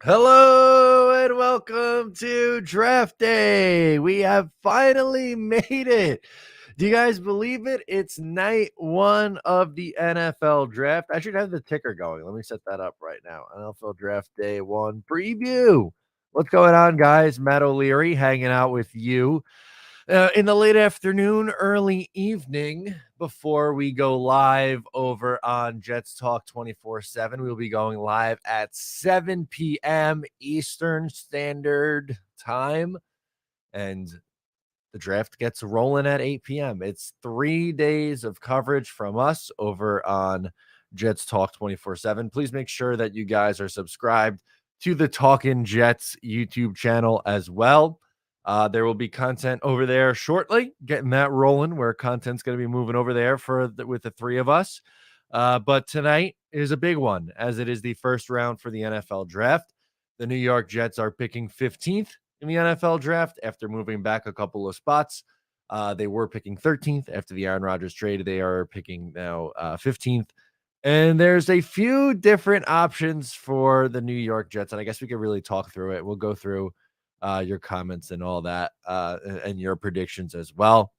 Hello and welcome to Draft Day. We have finally made it. Do you guys believe it? It's night one of the NFL draft. I should have the ticker going. Let me set that up right now. NFL Draft Day 1 preview. What's going on, guys? Matt O'Leary hanging out with you in the late afternoon, early evening before we go live over on Jets Talk 24/7. We'll be going live at 7 p.m. Eastern Standard Time, and the draft gets rolling at 8 p.m. It's 3 days of coverage from us over on Jets Talk 24/7. Please make sure that you guys are subscribed to the Talkin' Jets YouTube channel as well. There will be content over there shortly, getting that rolling, where content's going to be moving over there with the three of us. But tonight is a big one, as it is the first round for the NFL draft. The New York Jets are picking 15th in the NFL draft after moving back a couple of spots. They were picking 13th after the Aaron Rodgers trade. They are picking now 15th. And there's a few different options for the New York Jets. And I guess we could really talk through it. We'll go through your comments and all that and your predictions as well.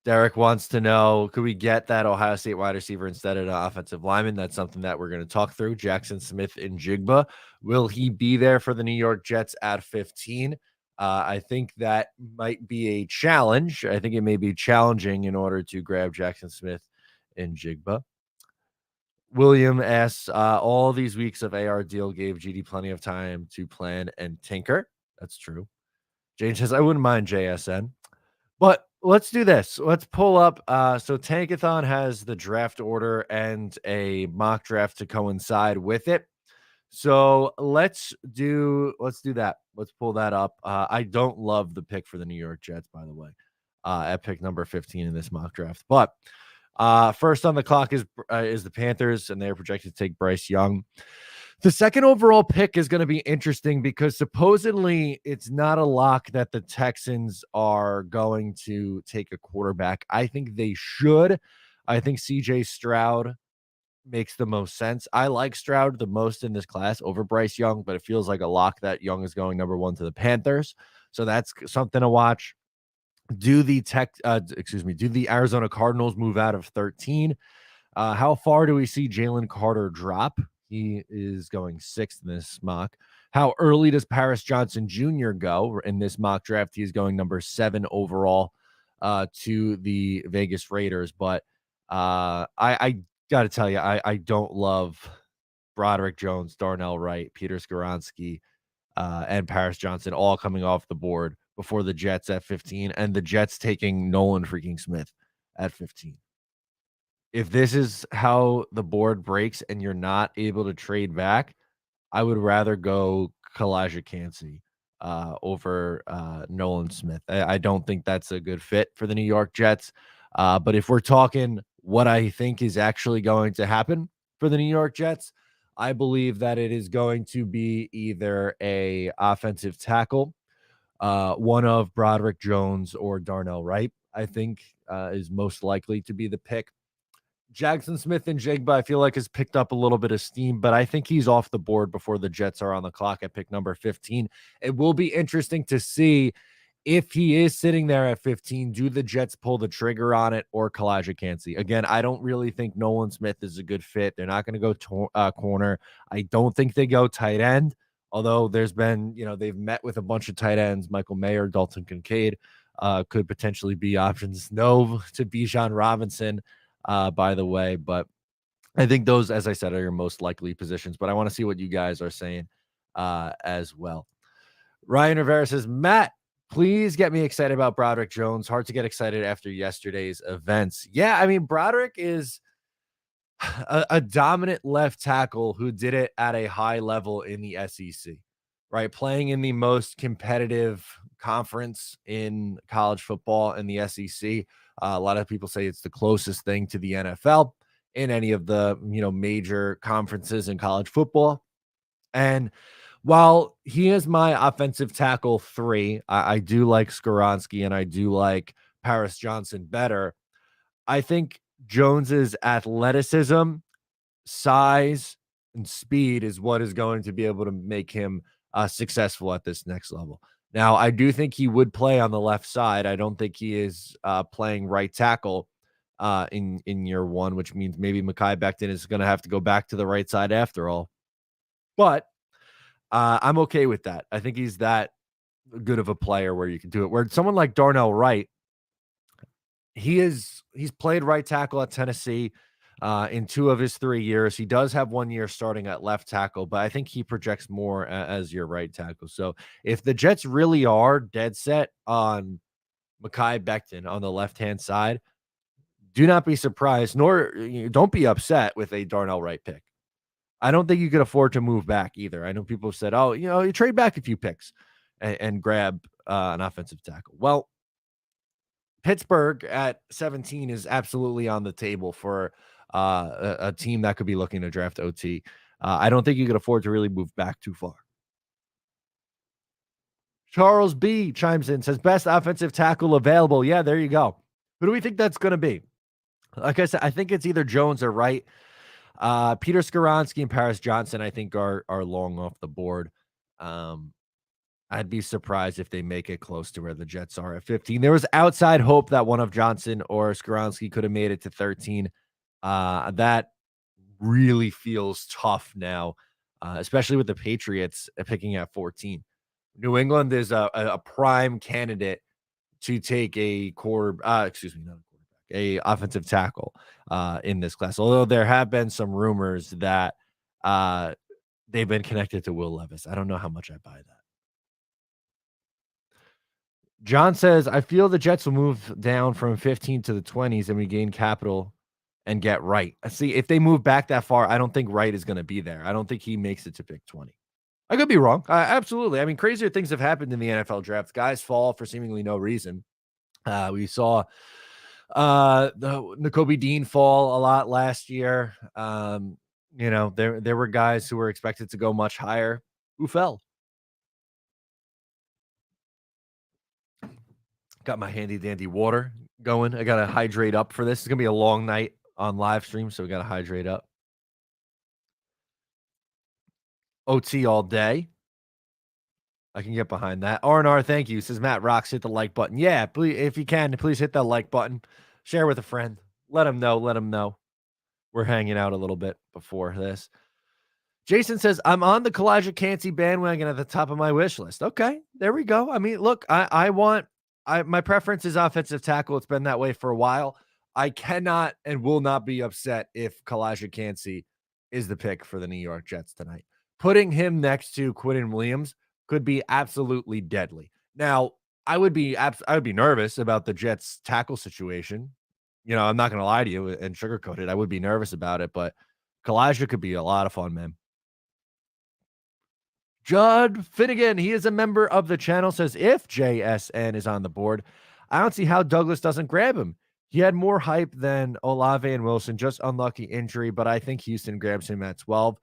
Derek wants to know, could we get that Ohio State wide receiver instead of an offensive lineman? That's something that we're going to talk through. Jackson Smith and Jigba. Will he be there for the New York Jets at 15? I think that might be a challenge. I think it may be challenging in order to grab Jackson Smith and Jigba. William asks, all these weeks of AR deal gave GD plenty of time to plan and tinker. That's true. Jane says, I wouldn't mind JSN. But let's do this. Let's pull up. So Tankathon has the draft order and a mock draft to coincide with it. So let's do that. Let's pull that up. I don't love the pick for the New York Jets, by the way, at pick number 15 in this mock draft. But first on the clock is the Panthers, and they're projected to take Bryce Young. The second overall pick is going to be interesting because supposedly it's not a lock that the Texans are going to take a quarterback. I think they should. I think CJ Stroud makes the most sense. I like Stroud the most in this class over Bryce Young, but it feels like a lock that Young is going number 1 to the Panthers. So that's something to watch. Do the Arizona Cardinals move out of 13? How far do we see Jalen Carter drop? He is going 6th in this mock. How early does Paris Johnson Jr. go in this mock draft? He's going number 7 overall to the Vegas Raiders. But I got to tell you, I don't love Broderick Jones, Darnell Wright, Peter Skoronski, and Paris Johnson all coming off the board before the Jets at 15, and the Jets taking Nolan freaking Smith at 15. If this is how the board breaks and you're not able to trade back, I would rather go Kalijah Kancey over Nolan Smith. I don't think that's a good fit for the New York Jets. But if we're talking what I think is actually going to happen for the New York Jets, I believe that it is going to be either a offensive tackle, one of Broderick Jones or Darnell Wright, I think is most likely to be the pick. Jackson Smith and Jigba, I feel like, has picked up a little bit of steam, but I think he's off the board before the Jets are on the clock at pick number 15. It will be interesting to see if he is sitting there at 15. Do the Jets pull the trigger on it or Kalijah Kancey? Again, I don't really think Nolan Smith is a good fit. They're not going to go corner. I don't think they go tight end, although there's been, they've met with a bunch of tight ends. Michael Mayer, Dalton Kincaid could potentially be options. No to Bijan Robinson. By the way, but I think those, as I said, are your most likely positions, but I want to see what you guys are saying as well. Ryan Rivera says, Matt, please get me excited about Broderick Jones. Hard to get excited after yesterday's events. Yeah, I mean, Broderick is a dominant left tackle who did it at a high level in the SEC, right? Playing in the most competitive conference in college football in the SEC. A lot of people say it's the closest thing to the NFL in any of the, major conferences in college football. And while he is my offensive tackle 3, I do like Skoronski and I do like Paris Johnson better. I think Jones's athleticism, size, and speed is what is going to be able to make him successful at this next level. Now, I do think he would play on the left side. I don't think he is playing right tackle in year one, which means maybe Mekhi Becton is going to have to go back to the right side after all. But I'm okay with that. I think he's that good of a player where you can do it. Where someone like Darnell Wright, he's played right tackle at Tennessee in 2 of his 3 years. He does have 1 year starting at left tackle, but I think he projects more as your right tackle. So if the Jets really are dead set on Mekhi Becton on the left-hand side, do not be surprised, nor don't be upset with a Darnell Wright pick. I don't think you could afford to move back either. I know people have said, "Oh, you trade back a few picks and grab an offensive tackle." Well, Pittsburgh at 17 is absolutely on the table for a team that could be looking to draft OT. I don't think you could afford to really move back too far. Charles B chimes in, says best offensive tackle available. Yeah, there you go. Who do we think that's going to be? Like I said, I think it's either Jones or Wright. Peter Skoronski and Paris Johnson, I think, are long off the board. I'd be surprised if they make it close to where the Jets are at 15. There was outside hope that one of Johnson or Skoronski could have made it to 13. That really feels tough now, especially with the Patriots picking at 14. New England is a prime candidate to take a excuse me, not a quarterback, a offensive tackle in this class. Although there have been some rumors that they've been connected to Will Levis. I don't know how much I buy that. John says, I feel the Jets will move down from 15 to the 20s and we gain capital and get Wright. See, if they move back that far, I don't think Wright is going to be there. I don't think he makes it to pick 20. I could be wrong. Absolutely. I mean, crazier things have happened in the NFL draft. Guys fall for seemingly no reason. We saw the Nakobe Dean fall a lot last year. There were guys who were expected to go much higher who fell. Got my handy dandy water going. I got to hydrate up for this. It's going to be a long night on live stream, so we got to hydrate up. OT all day. I can get behind that. R&R, thank you. Says Matt Rocks, hit the like button. Yeah, please, if you can, please hit that like button. Share with a friend. Let them know. Let them know. We're hanging out a little bit before this. Jason says, I'm on the Kalijah Kancey bandwagon at the top of my wish list. Okay, there we go. I mean, look, my preference is offensive tackle. It's been that way for a while. I cannot and will not be upset if Kalijah Kancey is the pick for the New York Jets tonight. Putting him next to Quinnen Williams could be absolutely deadly. Now, I would be nervous about the Jets tackle situation. I'm not going to lie to you and sugarcoat it. I would be nervous about it, but Kalijah could be a lot of fun, man. Judd Finnegan, he is a member of the channel, says if JSN is on the board, I don't see how Douglas doesn't grab him. He had more hype than Olave and Wilson, just unlucky injury, but I think Houston grabs him at 12.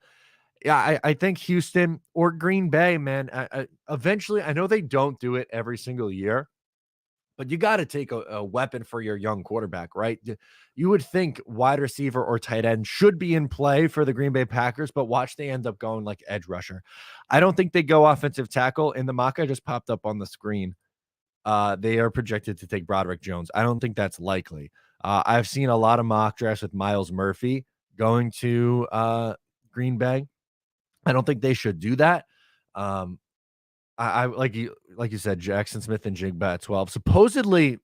Yeah, I think Houston or Green Bay, man. Eventually, I know they don't do it every single year, but you got to take a weapon for your young quarterback, right? You would think wide receiver or tight end should be in play for the Green Bay Packers, but watch they end up going like edge rusher. I don't think they go offensive tackle. In the mock I just popped up on the screen, they are projected to take Broderick Jones. I don't think that's likely. I've seen a lot of mock drafts with Myles Murphy going to Green Bay. I don't think they should do that. I like you said, Jackson Smith and Jigba at 12. Supposedly,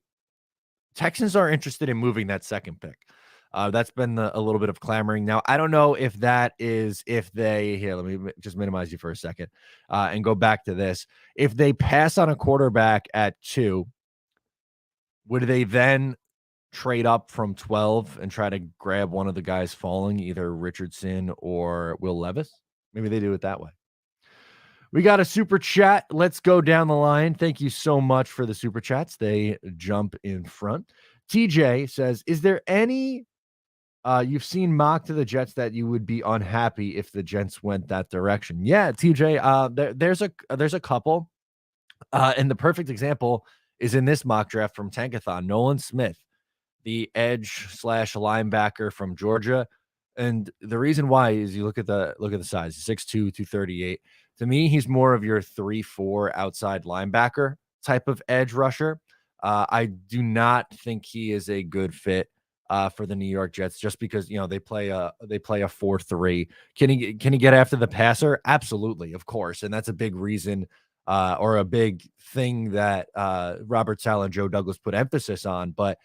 Texans are interested in moving that second pick. That's been a little bit of clamoring. Now, I don't know if that is if they here. Let me just minimize you for a second and go back to this. If they pass on a quarterback at 2, would they then trade up from 12 and try to grab one of the guys falling, either Richardson or Will Levis? Maybe they do it that way. We got a super chat. Let's go down the line. Thank you so much for the super chats. They jump in front. TJ says, is there any you've seen mock to the Jets that you would be unhappy if the Jets went that direction? Yeah, TJ, there's a couple. And the perfect example is in this mock draft from Tankathon. Nolan Smith, the edge / linebacker from Georgia. And the reason why is you look at the size, 6'2", 238. To me, he's more of your 3-4 outside linebacker type of edge rusher. I do not think he is a good fit for the New York Jets just because they play a 4-3. Can he get after the passer? Absolutely, of course, and that's a big reason or a big thing that Robert Saleh and Joe Douglas put emphasis on. But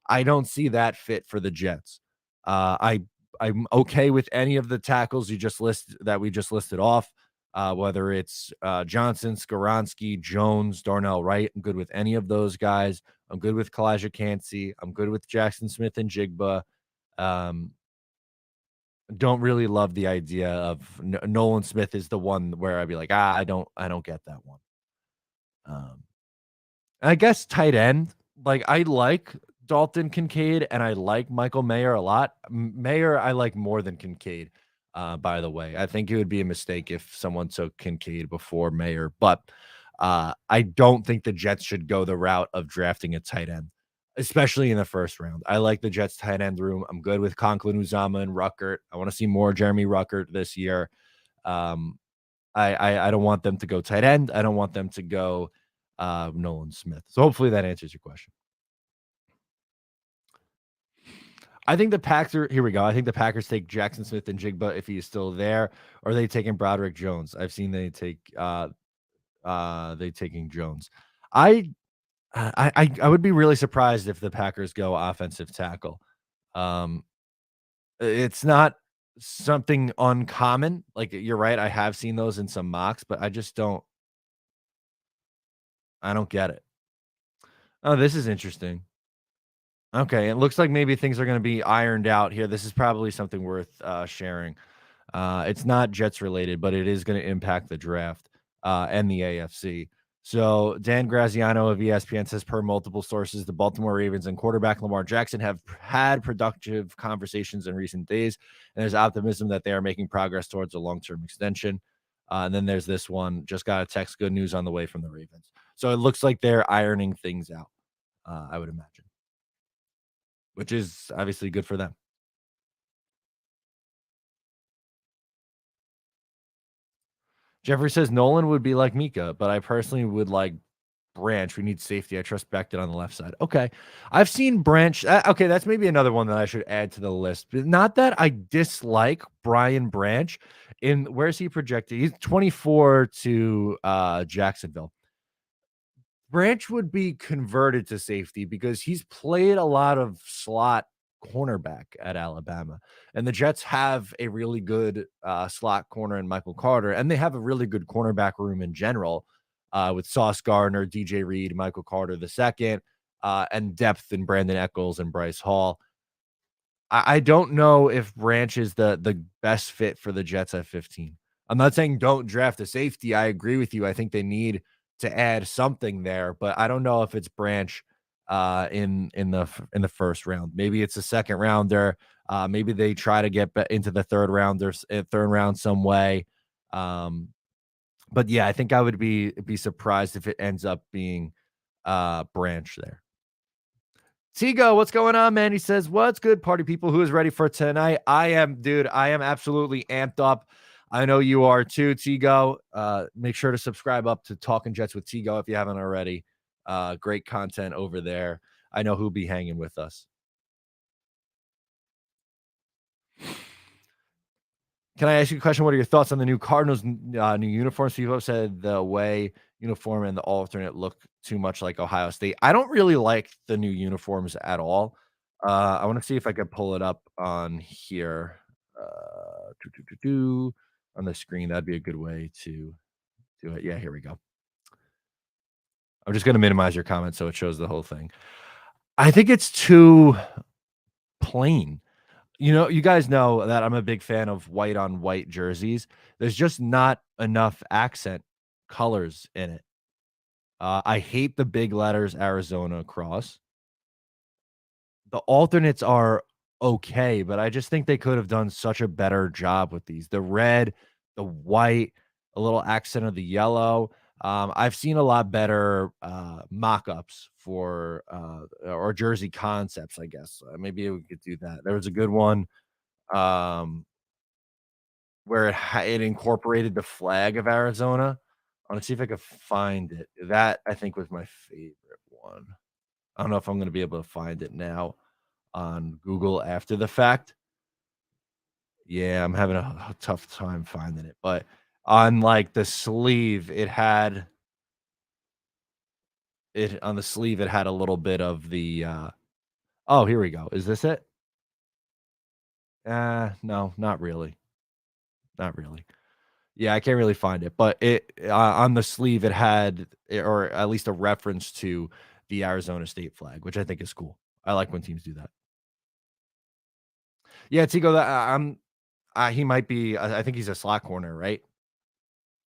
I don't see that fit for the Jets. I'm okay with any of the tackles we just listed off, whether it's Johnson, Skoronski, Jones, Darnell Wright. I'm good with any of those guys. I'm good with Kalijah Cansey. I'm good with Jackson Smith and Jigba. Um, don't really love the idea of Nolan Smith is the one where I'd be like, I don't get that one. Um, I guess tight end, like, I like Dalton Kincaid and I like Michael Mayer a lot. Mayer, I like more than Kincaid, by the way. I think it would be a mistake if someone took Kincaid before Mayer, but I don't think the Jets should go the route of drafting a tight end, especially in the first round. I like the Jets tight end room. I'm good with Conklin, Uzama, and Ruckert. I want to see more Jeremy Ruckert this year. Um, I don't want them to go tight end. I don't want them to go Nolan Smith. So hopefully that answers your question. I think the Packers here we go. I think the Packers take Jackson Smith and Jigba if he is still there, or they taking Broderick Jones. I've seen they taking Jones. I I would be really surprised if the Packers go offensive tackle. Um, it's not something uncommon. Like you're right, I have seen those in some mocks, but I don't get it. Oh, this is interesting. Okay, it looks like maybe things are gonna be ironed out here. This is probably something worth, sharing. It's not Jets related, but it is gonna impact the draft, and the AFC. So, Dan Graziano of ESPN says, per multiple sources, the Baltimore Ravens and quarterback Lamar Jackson have had productive conversations in recent days, and there's optimism that they are making progress towards a long-term extension. And then there's this one, just got a text, good news on the way from the Ravens. So it looks like they're ironing things out, I would imagine, which is obviously good for them. Jeffrey says Nolan would be like Mika, but I personally would like Branch. We need safety. I trust Becton on the left side. Okay. I've seen Branch. Okay. That's maybe another one that I should add to the list. But not that I dislike Brian Branch. In where's he projected? He's 24 to Jacksonville. Branch would be converted to safety because he's played a lot of slot cornerback at Alabama. And the Jets have a really good slot corner in Michael Carter, and they have a really good cornerback room in general with Sauce Gardner, DJ Reed, Michael Carter the second, and depth in Brandon Eccles and Bryce Hall. I don't know if Branch is the best fit for the Jets at 15. I'm not saying don't draft a safety. I agree with you. I think they need to add something there, but I don't know if it's Branch in the first round. Maybe it's a second rounder. Maybe they try to get into the third round some way. Um, but yeah, I think I would be surprised if it ends up being Branch there. Tigo, what's going on, man? He says, what's good, party people? Who is ready for tonight? I am, dude. I am absolutely amped up. I know you are too, Tigo. Make sure to subscribe up to Talking Jets with Tigo if you haven't already. Great content over there. I know who'll be hanging with us. Can I ask you a question? What are your thoughts on the new Cardinals new uniforms? People have said the away uniform and the alternate look too much like Ohio State. I don't really like the new uniforms at all. I want to see if I can pull it up on here. On the screen. That'd be a good way to do it. Yeah, here we go. I'm just going to minimize your comments so it shows the whole thing. I think it's too plain. You guys know that I'm a big fan of white on white jerseys. There's just not enough accent colors in it. I hate the big letters Arizona across. The alternates are okay, but I just think they could have done such a better job with these. The red, the white, a little accent of the yellow. I've seen a lot better mock-ups for or jersey concepts, I guess. Maybe we could do that. There was a good one um, where it incorporated the flag of Arizona. I wanna see if I could find it. That, I think, was my favorite one. I don't know if I'm gonna be able to find it now on Google after the fact. Yeah, I'm having a tough time finding it, but on, like, the sleeve, it had a little bit of oh, here we go. Is this it? No, not really, not really. Yeah, I can't really find it, but on the sleeve, it had or at least a reference to the Arizona state flag, which I think is cool. I like when teams do that. Yeah, Tigo, that he might be I think he's a slot corner, right?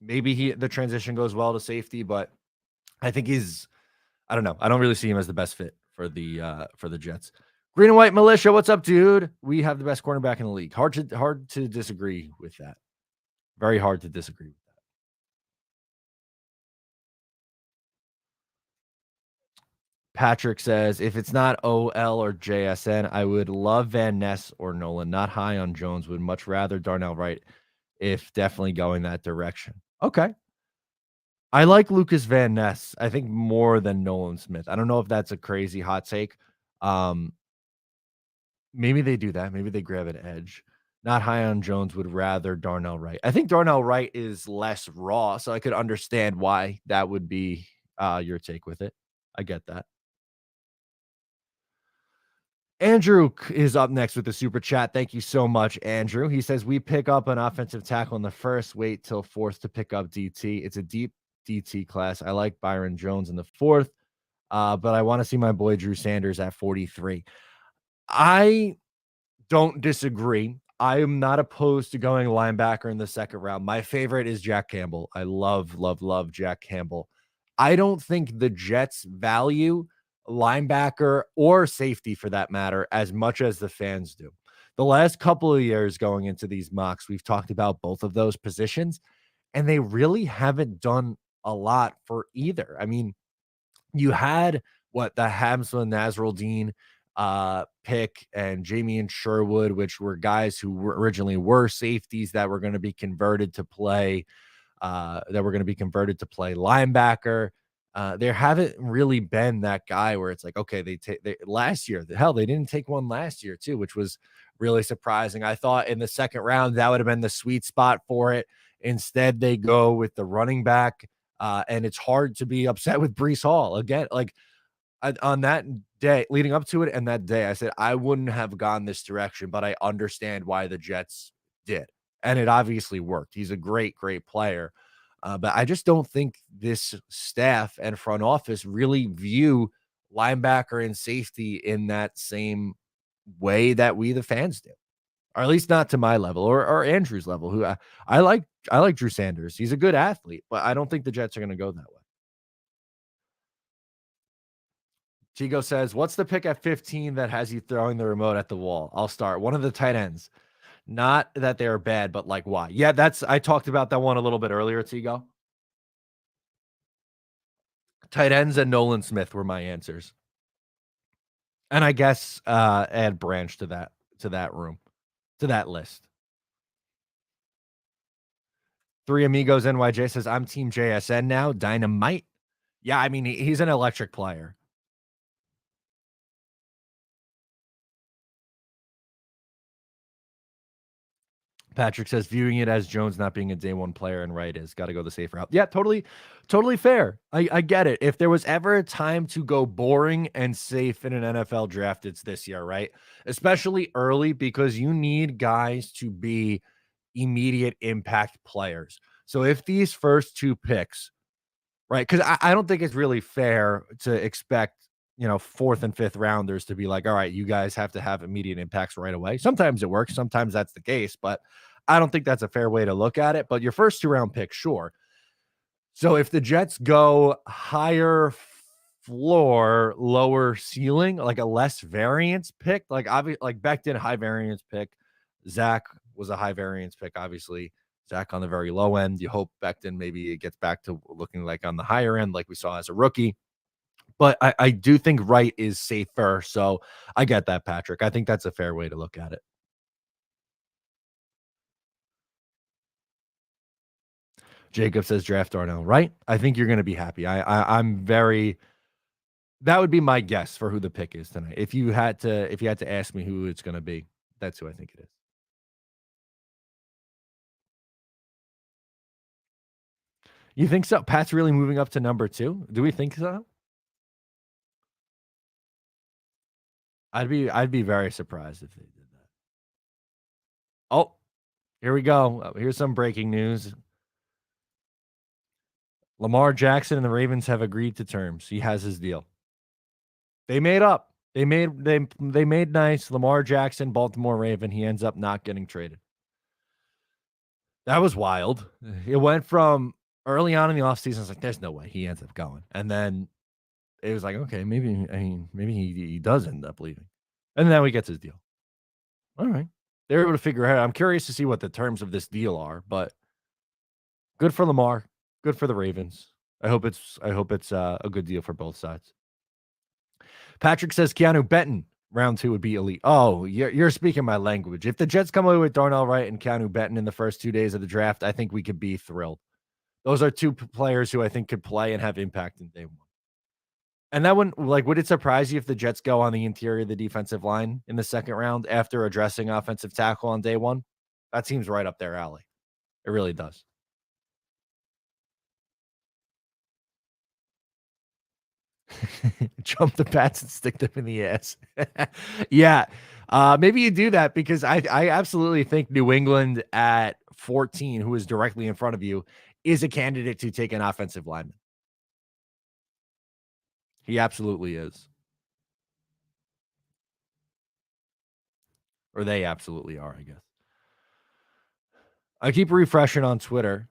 Maybe the transition goes well to safety, but I think I don't know. I don't really see him as the best fit for the Jets. Green and white militia, what's up, dude? We have the best cornerback in the league. Hard to disagree with that. Very hard to disagree with that. Patrick says, if it's not OL or JSN, I would love Van Ness or Nolan. Not high on Jones. Would much rather Darnell Wright if definitely going that direction. Okay. I like Lucas Van Ness, I think, more than Nolan Smith. I don't know if that's a crazy hot take. Um, Maybe they do that. Maybe they grab an edge. Not high on Jones, would rather Darnell Wright. I think Darnell Wright is less raw, so I could understand why that would be your take with it. I get that. Andrew is up next with the super chat. Thank you so much, Andrew. He says, we pick up an offensive tackle in the first, wait till fourth to pick up DT. It's a deep DT class. I like Byron Jones in the fourth, but I want to see my boy Drew Sanders at 43. I don't disagree. I am not opposed to going linebacker in the second round. My favorite is Jack Campbell. I love, love, love Jack Campbell. I don't think the Jets value linebacker or safety for that matter as much as the fans do. The last couple of years going into these mocks, we've talked about both of those positions, and they really haven't done a lot for either. I mean, you had the Hamza Nasruddin pick and Jamie and Sherwood, which were guys who originally were safeties that were going to be converted to play linebacker. There haven't really been that guy where it's like, okay, last year, they didn't take one last year too, which was really surprising. I thought in the second round that would have been the sweet spot for it. Instead, they go with the running back, and it's hard to be upset with Brees Hall again. Like on that day leading up to it, and that day, I said I wouldn't have gone this direction, but I understand why the Jets did, and it obviously worked. He's a great, great player. But I just don't think this staff and front office really view linebacker and safety in that same way that we, the fans, do, or at least not to my level or Andrew's level. Who I like. I like Drew Sanders. He's a good athlete, but I don't think the Jets are going to go that way. Chigo says, "What's the pick at 15 that has you throwing the remote at the wall?" I'll start. One of the tight ends. Not that they are bad, but like why? Yeah, I talked about that one a little bit earlier, Tigo. Tight ends and Nolan Smith were my answers. And I guess add Branch to that room, to that list. Three Amigos NYJ says, I'm team JSN now. Dynamite. Yeah, I mean, he's an electric player. Patrick says, viewing it as Jones not being a day one player and Wright is got to go the safe route. Yeah, totally fair. I get it. If there was ever a time to go boring and safe in an NFL draft, it's this year, right? Especially early, because you need guys to be immediate impact players. So if these first two picks, right, because I don't think it's really fair to expect, fourth and fifth rounders to be like, all right, you guys have to have immediate impacts right away. Sometimes it works, sometimes that's the case, but I don't think that's a fair way to look at it. But your first 2 round pick, sure. So if the Jets go higher floor, lower ceiling, like a less variance pick, like obviously, like Beck did a high variance pick. Zach was a high variance pick, obviously. Zach on the very low end. You hope Becton maybe it gets back to looking like on the higher end, like we saw as a rookie. But I do think Wright is safer. So I get that, Patrick. I think that's a fair way to look at it. Jacob says draft Darnell, right? I think you're going to be happy. I'm very. That would be my guess for who the pick is tonight. If you had to ask me who it's going to be, that's who I think it is. You think so? Pat's really moving up to number 2? Do we think so? I'd be very surprised if they did that. Oh, here we go. Here's some breaking news. Lamar Jackson and the Ravens have agreed to terms. He has his deal. They made up. They made nice. Lamar Jackson, Baltimore Raven. He ends up not getting traded. That was wild. It went from early on in the offseason, it's like, there's no way he ends up going. And then it was like, okay, maybe he does end up leaving. And now he gets his deal. All right. They're able to figure it out. I'm curious to see what the terms of this deal are, but good for Lamar. Good for the Ravens. I hope it's a good deal for both sides. Patrick says Keanu Benton round 2 would be elite. Oh, you're speaking my language. If the Jets come away with Darnell Wright and Keanu Benton in the first 2 days of the draft, I think we could be thrilled. Those are two players who I think could play and have impact in day 1. And that one, like, would it surprise you if the Jets go on the interior of the defensive line in the second round after addressing offensive tackle on day 1? That seems right up their alley. It really does. Jump the Pats and stick them in the ass. Yeah. Maybe you do that because I absolutely think New England at 14, who is directly in front of you, is a candidate to take an offensive lineman. He absolutely is. Or they absolutely are, I guess. I keep refreshing on Twitter.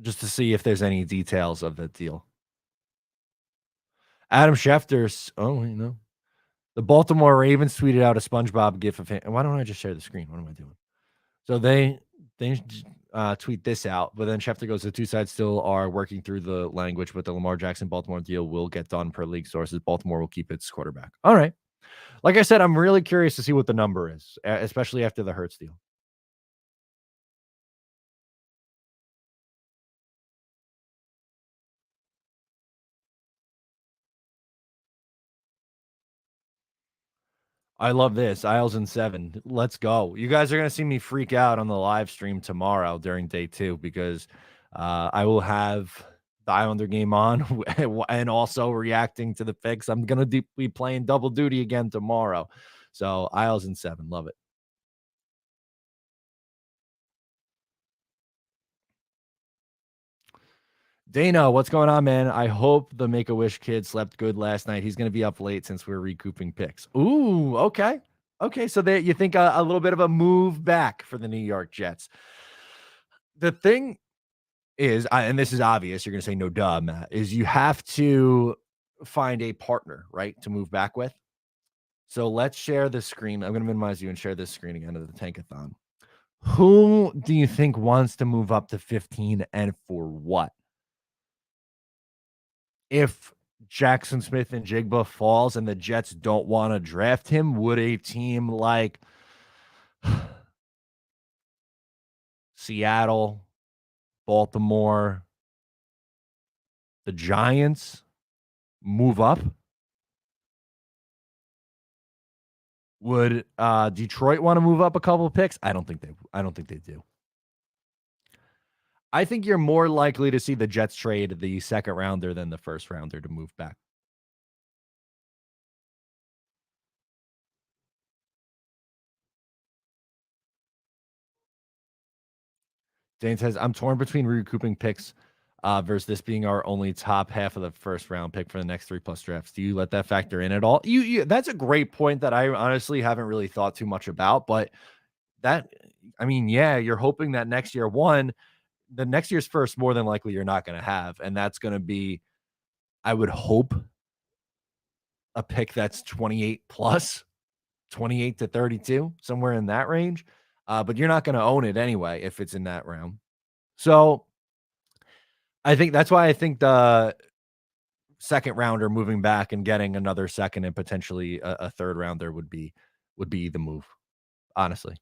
Just to see if there's any details of that deal. Adam Schefter's. Oh, wait, no. The Baltimore Ravens tweeted out a SpongeBob gif of him. Why don't I just share the screen? What am I doing? So they tweet this out, but then Schefter goes, the two sides still are working through the language, but the Lamar Jackson Baltimore deal will get done per league sources. Baltimore will keep its quarterback. All right. Like I said, I'm really curious to see what the number is, especially after the Hurts deal. I love this. Isles and 7. Let's go. You guys are going to see me freak out on the live stream tomorrow during day 2 because I will have the Islander game on and also reacting to the picks. I'm going to be playing double duty again tomorrow. So Isles and 7. Love it. Dana, what's going on, man? I hope the Make-A-Wish kid slept good last night. He's going to be up late since we're recouping picks. Ooh, okay. Okay, so you think a little bit of a move back for the New York Jets. The thing is, and this is obvious, you're going to say no duh, Matt, is you have to find a partner, right, to move back with. So let's share the screen. I'm going to minimize you and share this screen again of the Tankathon. Who do you think wants to move up to 15 and for what? If Jackson Smith and Jigba falls and the Jets don't want to draft him, would a team like Seattle, Baltimore, the Giants move up? Would Detroit want to move up a couple of picks? I don't think they do. I think you're more likely to see the Jets trade the second rounder than the first rounder to move back. Dane says, I'm torn between recouping picks versus this being our only top half of the first round pick for the next 3+ drafts. Do you let that factor in at all? You that's a great point that I honestly haven't really thought too much about, but yeah, you're hoping that next year, the next year's first, more than likely you're not going to have. And that's going to be, I would hope, a pick that's 28 plus, 28 to 32, somewhere in that range. But you're not going to own it anyway if it's in that realm. So I think that's why I think the second rounder moving back and getting another second and potentially a third rounder would be the move, honestly.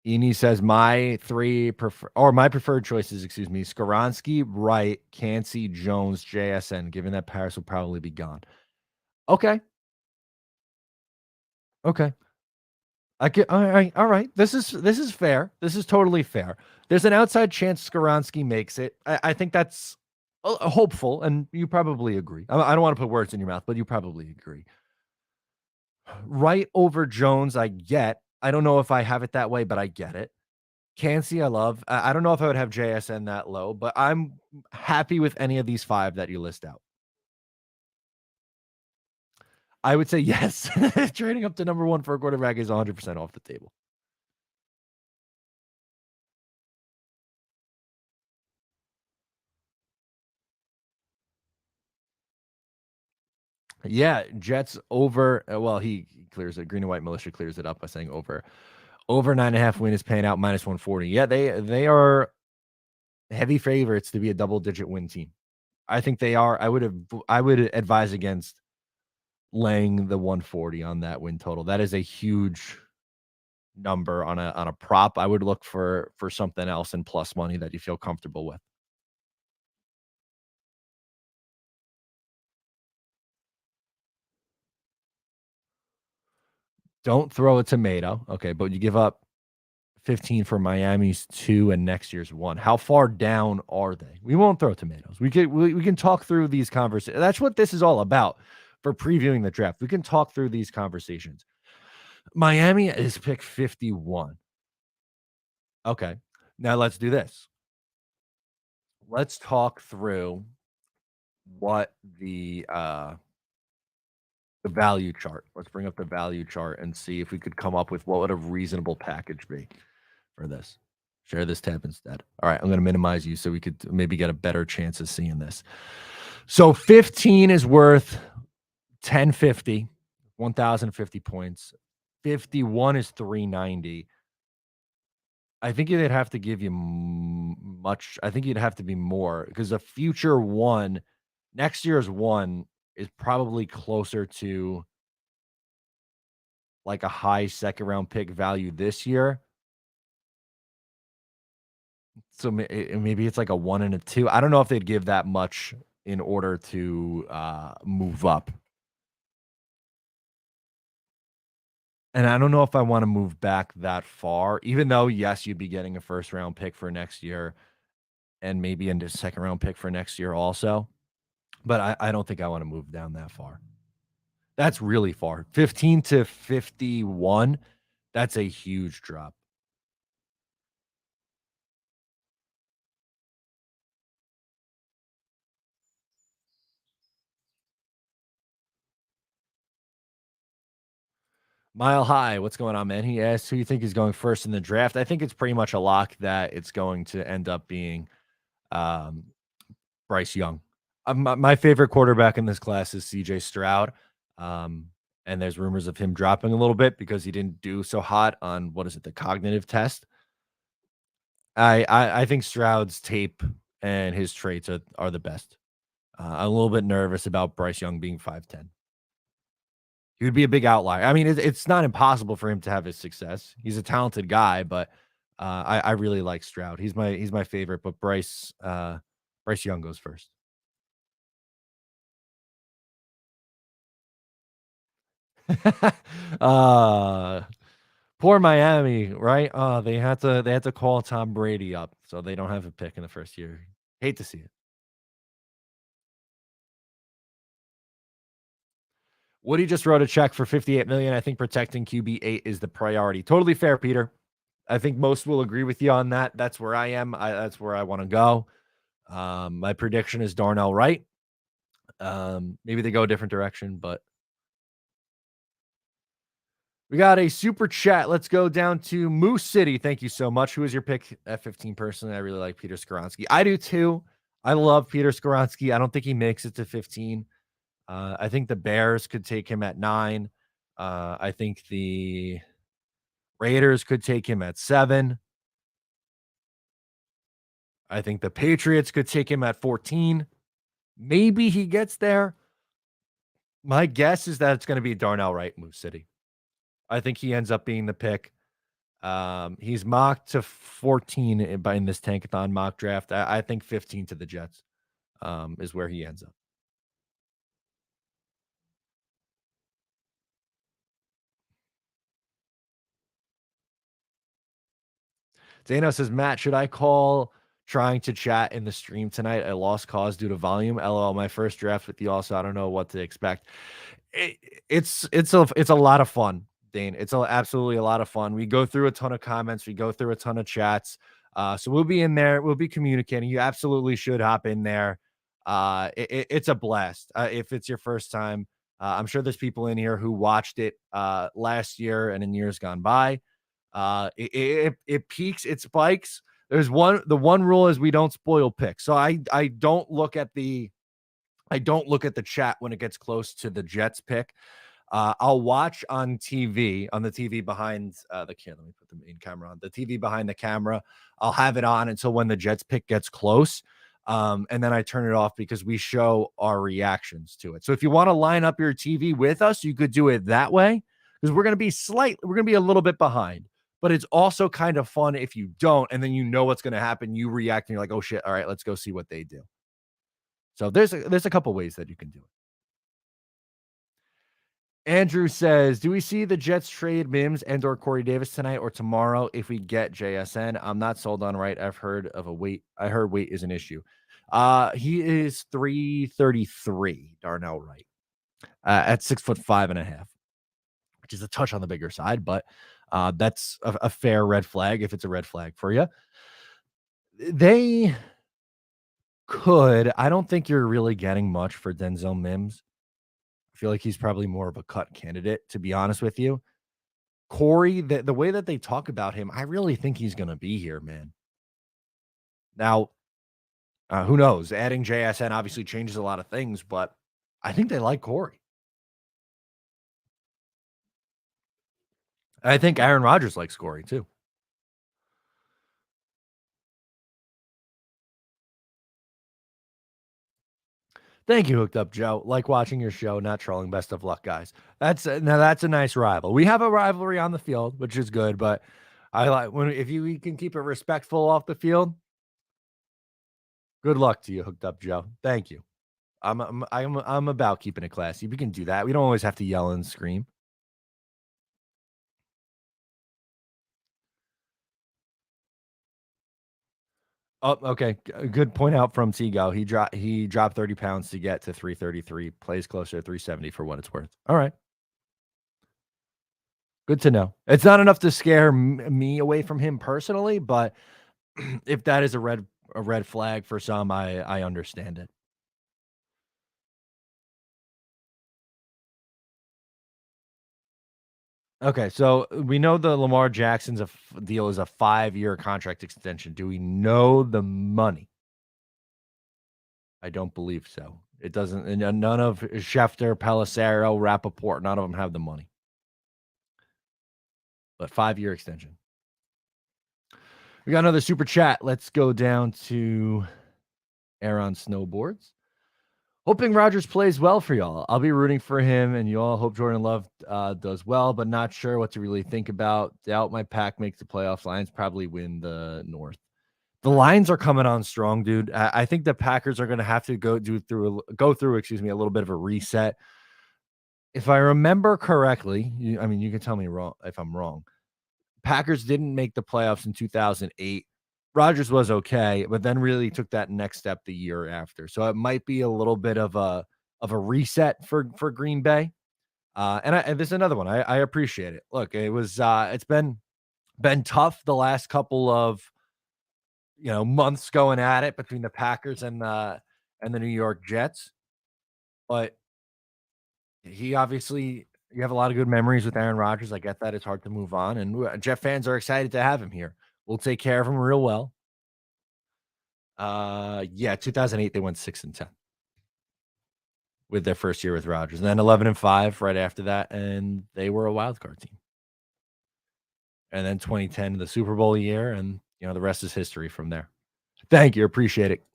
Eni says my preferred choices, excuse me, Skoronski, Wright, Cansey, Jones, JSN, given that Paris will probably be gone. Okay. Okay. I get all right, all right. This is fair. This is totally fair. There's an outside chance Skoronski makes it. I think that's hopeful, and you probably agree. I don't want to put words in your mouth, but you probably agree. Right over Jones, I get. I don't know if I have it that way, but I get it. Cansey, I love. I don't know if I would have JSN that low, but I'm happy with any of these 5 that you list out. I would say yes. Trading up to number 1 for a quarterback is 100% off the table. Yeah, Jets over. Well, he clears it. Green and White Militia clears it up by saying over 9.5 win is paying out minus 140. Yeah, they are heavy favorites to be a double digit win team. I think they are. I would advise against laying the 140 on that win total. That is a huge number on a prop. I would look for something else in plus money that you feel comfortable with. Don't throw a tomato. Okay, but you give up 15 for Miami's 2 and next year's 1. How far down are they? We won't throw tomatoes. We can talk through these conversations. That's what this is all about for previewing the draft. We can talk through these conversations. Miami is pick 51. Okay. Now let's do this. Let's talk through what the value chart. Let's bring up the value chart and see if we could come up with what would a reasonable package be for this. Share this tab instead. All right, I'm going to minimize you so we could maybe get a better chance of seeing this. So 15 is worth 1050, 1050 points. 51 is 390. I think you'd have to give you much. I think you'd have to be more because the future 1, next year's 1 is probably closer to like a high second round pick value this year. So maybe it's like a 1 and a 2. I don't know if they'd give that much in order to move up. And I don't know if I want to move back that far, even though, yes, you'd be getting a first round pick for next year and maybe into second round pick for next year also. But I don't think I want to move down that far. That's really far. 15 to 51. That's a huge drop. Mile High, what's going on, man? He asked who you think is going first in the draft. I think it's pretty much a lock that it's going to end up being um, Bryce Young. My favorite quarterback in this class is CJ Stroud. Um, and there's rumors of him dropping a little bit because he didn't do so hot on what is it, the cognitive test. I think Stroud's tape and his traits are the best. I'm a little bit nervous about Bryce Young being 5'10". He would be a big outlier. I mean, it's not impossible for him to have his success. He's a talented guy, but I really like Stroud. He's my favorite, but Bryce Young goes first. uh Poor Miami, right? They had to call Tom Brady up, so they don't have a pick in the first year. Hate to see it. Woody just wrote a check for 58 million. I think protecting QB8 is the priority. Totally fair, Peter. I think most will agree with you on that. That's where I am. That's where I want to go. My prediction is Darnell Wright. Maybe they go a different direction, but we got a super chat. Let's go down to Moose City. Thank you so much. Who is your pick at 15 personally? I really like Peter Skoronski. I do too. I love Peter Skoronski. I don't think he makes it to 15. I think the Bears could take him at 9. I think the Raiders could take him at 7. I think the Patriots could take him at 14. Maybe he gets there. My guess is that it's going to be Darnell Wright, Moose City. I think he ends up being the pick. He's mocked to 14 in this Tankathon mock draft. I think 15 to the Jets is where he ends up. Dano says, Matt, should I call trying to chat in the stream tonight? I lost cause due to volume. LOL, my first draft with you also. I don't know what to expect. It, it's a lot of fun, Dane. It's absolutely a lot of fun. We go through a ton of comments. We go through a ton of chats. So we'll be in there. We'll be communicating. You absolutely should hop in there. It's a blast. If it's your first time, I'm sure there's people in here who watched it last year and in years gone by. It peaks, it spikes. The one rule is we don't spoil picks. So I don't look at the chat when it gets close to the Jets pick. I'll watch on TV, on the TV behind the camera. Let me put the main camera on. The TV behind the camera, I'll have it on until when the Jets pick gets close. And then I turn it off because we show our reactions to it. So if you want to line up your TV with us, you could do it that way because we're going to be a little bit behind. But it's also kind of fun if you don't, and then you know what's going to happen. You react and you're like, oh shit, all right, let's go see what they do. So there's a couple ways that you can do it. Andrew says, do we see the Jets trade Mims and or Corey Davis tonight or tomorrow if we get JSN? I'm not sold on Wright. I've heard of a weight. I heard weight is an issue. He is 333, Darnell Wright, at 6'5.5", which is a touch on the bigger side, but that's a fair red flag if it's a red flag for you. They could. I don't think you're really getting much for Denzel Mims. I feel like he's probably more of a cut candidate, to be honest with you. Corey, the way that they talk about him, I really think he's going to be here, man. Now, who knows? Adding JSN obviously changes a lot of things, but I think they like Corey. I think Aaron Rodgers likes Corey too. Thank you, Hooked Up Joe. Like watching your show, not trolling. Best of luck, guys. That's a nice rival. We have a rivalry on the field, which is good, but I like if you can keep it respectful off the field. Good luck to you, Hooked Up Joe. Thank you. I'm about keeping it classy. We can do that. We don't always have to yell and scream. Oh, okay. Good point out from Tigo. He dropped 30 pounds to get to 333. Plays closer to 370 for what it's worth. All right. Good to know. It's not enough to scare me away from him personally, but if that is a red flag for some, I understand it. Okay, so we know the Lamar Jackson's deal is a 5-year contract extension. Do we know the money? I don't believe so. It doesn't. And none of Schefter, Pelissero, Rappaport, none of them have the money. But 5-year extension. We got another super chat. Let's go down to Aaron Snowboards. Hoping Rodgers plays well for y'all. I'll be rooting for him, and you all hope Jordan Love does well, but not sure what to really think about. Doubt my pack makes the playoffs. Lions probably win the North. The Lions are coming on strong, dude. I think the Packers are going to have to go through a little bit of a reset. If I remember correctly, you can tell me wrong if I'm wrong. Packers didn't make the playoffs in 2008. Rodgers was okay, but then really took that next step the year after. So it might be a little bit of a reset for Green Bay. And this is another one. I appreciate it. Look, it's been tough the last couple of months going at it between the Packers and the New York Jets. But he obviously, you have a lot of good memories with Aaron Rodgers. I get that it's hard to move on, and Jet fans are excited to have him here. We'll take care of him real well. Yeah, 2008 they went 6-10 with their first year with Rodgers, and then 11-5 right after that, and they were a wild card team. And then 2010 the Super Bowl year, and the rest is history from there. Thank you, appreciate it.